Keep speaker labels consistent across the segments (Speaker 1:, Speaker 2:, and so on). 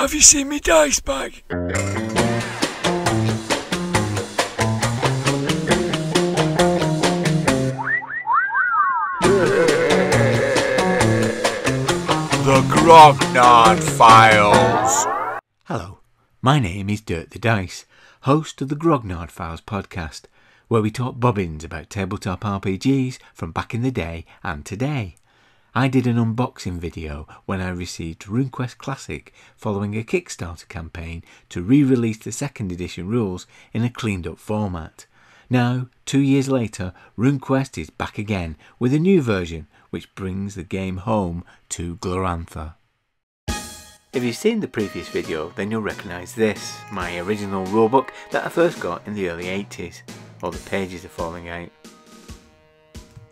Speaker 1: Have you seen me dice bag? The Grognard Files.
Speaker 2: Hello, my name is Dirk the Dice, host of the Grognard Files podcast, where we talk bobbins about tabletop RPGs from back in the day and today. I did an unboxing video when I received RuneQuest Classic following a Kickstarter campaign to re-release the 2nd edition rules in a cleaned up format. Now, 2 years later, RuneQuest is back again with a new version which brings the game home to Glorantha. If you've seen the previous video, then you'll recognise this, my original rulebook that I first got in the early 80s. All the pages are falling out.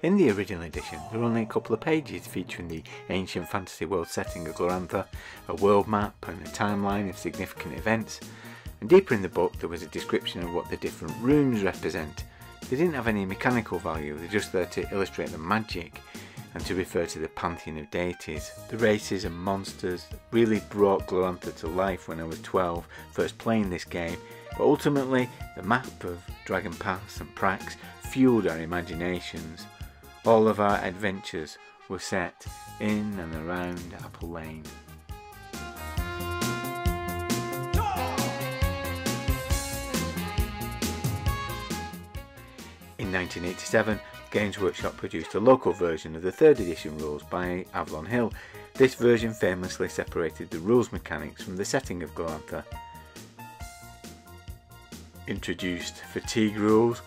Speaker 2: In the original edition, there are only a couple of pages featuring the ancient fantasy world setting of Glorantha, a world map and a timeline of significant events. And deeper in the book there was a description of what the different runes represent. They didn't have any mechanical value, they're just there to illustrate the magic and to refer to the pantheon of deities. The races and monsters really brought Glorantha to life when I was 12, first playing this game, but ultimately the map of Dragon Pass and Prax fueled our imaginations. All of our adventures were set in and around Apple Lane. In 1987, Games Workshop produced a local version of the 3rd edition rules by Avalon Hill. This version famously separated the rules mechanics from the setting of Glorantha. Introduced fatigue rules,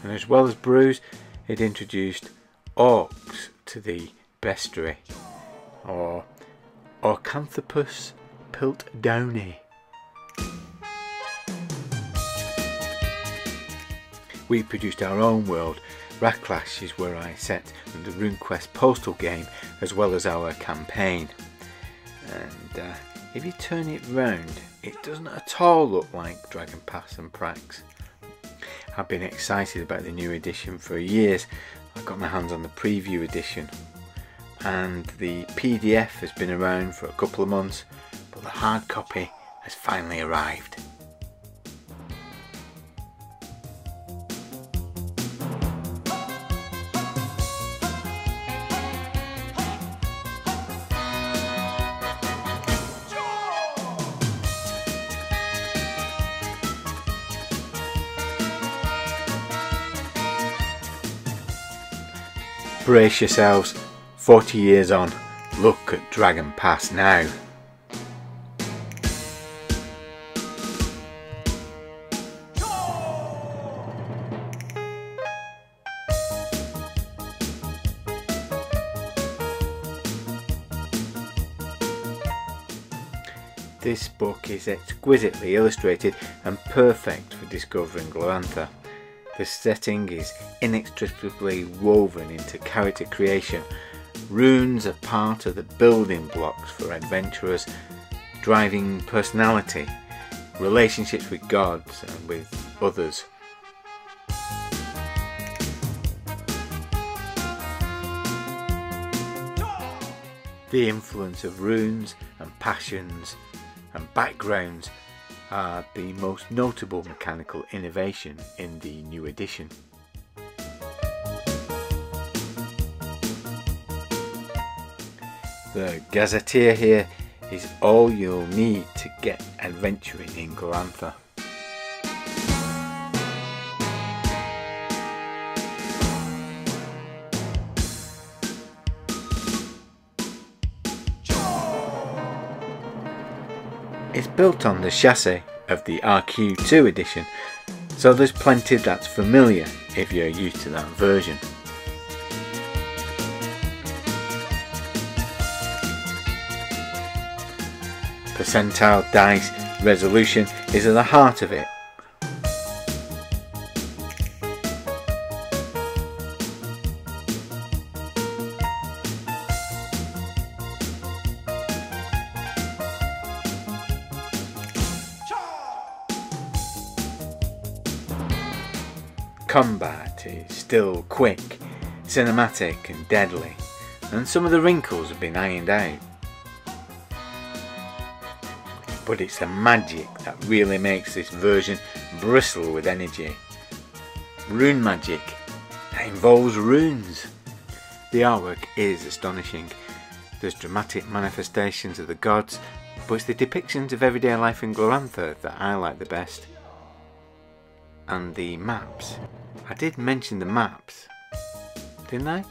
Speaker 2: and as well as brews, it introduced orcs to the bestiary, or Orcanthropus Piltdowni. We produced our own world. Racklash is where I set the RuneQuest postal game as well as our campaign. And if you turn it round, it doesn't at all look like Dragon Pass and Prax. I've been excited about the new edition for years. I've got my hands on the preview edition and the PDF has been around for a couple of months, but the hard copy has finally arrived. Brace yourselves, 40 years on, look at Dragon Pass now. This book is exquisitely illustrated and perfect for discovering Glorantha. The setting is inextricably woven into character creation. Runes are part of the building blocks for adventurers, driving personality, relationships with gods and with others. The influence of runes and passions and backgrounds are the most notable mechanical innovation in the new edition. The gazetteer here is all you'll need to get adventuring in Glorantha. It's built on the chassis of the RQ2 edition, so there's plenty that's familiar if you're used to that version. Percentile dice resolution is at the heart of it. Combat is still quick, cinematic and deadly, and some of the wrinkles have been ironed out. But it's the magic that really makes this version bristle with energy. Rune magic that involves runes. The artwork is astonishing. There's dramatic manifestations of the gods, but it's the depictions of everyday life in Glorantha that I like the best. And the maps. I did mention the maps, didn't I?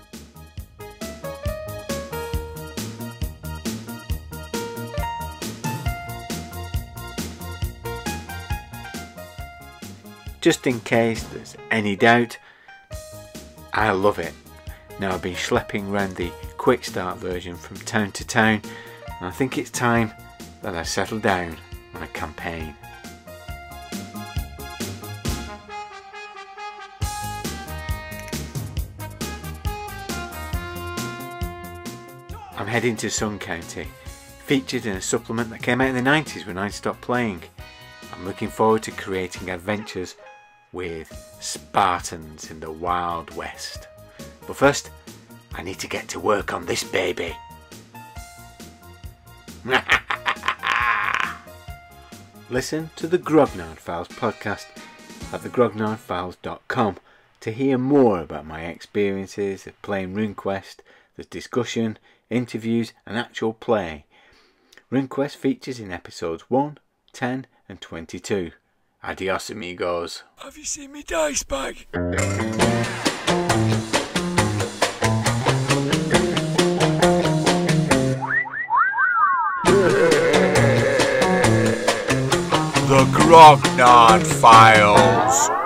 Speaker 2: Just in case there's any doubt, I love it. Now I've been schlepping around the quick start version from town to town, and I think it's time that I settle down on a campaign. I'm heading to Sun County, featured in a supplement that came out in the 90s when I stopped playing. I'm looking forward to creating adventures with Spartans in the Wild West. But first, I need to get to work on this baby. Listen to the Grognard Files podcast at thegrognardfiles.com to hear more about my experiences of playing RuneQuest. There's discussion, interviews and actual play. RuneQuest features in episodes 1, 10 and 22. Adios amigos.
Speaker 1: Have you seen me dice bag? The Grognard Files.